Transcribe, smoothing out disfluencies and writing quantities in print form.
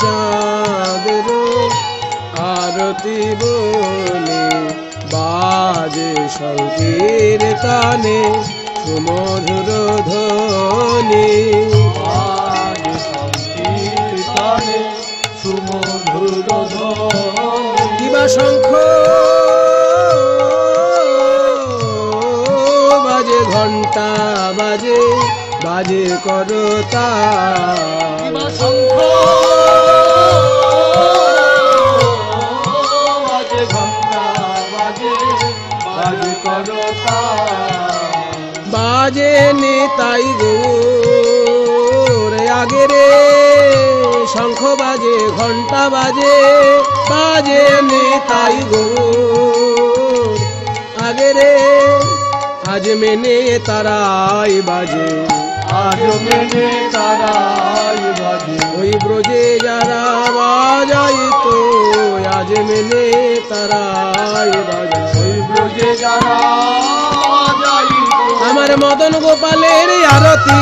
চাঁদের আরতি বলে বাজে সংকীর্তনে সুমধুর ধ্বনি বাজে সংকীর্তনে সুমধুর ধ্বনি কিবা শঙ্খ বাজে ঘণ্টা বাজে বাজে করতাল শঙ্খ বাজে ঘণ্টা বাজে বাজে করতাল বাজে নিতাই গৌর আগে রে শঙ্খ বাজে ঘণ্টা বাজে বাজে নিতাই গৌর আগে রে আজ মেনে তারাই বাজে আজ মেনে তারাই বাজে ওই ব্রজে যারা বাজাইতো আজ মেনে তারাই বাজে ওই ব্রজে যারা যাইতো আমার মদন গোপালের আরতি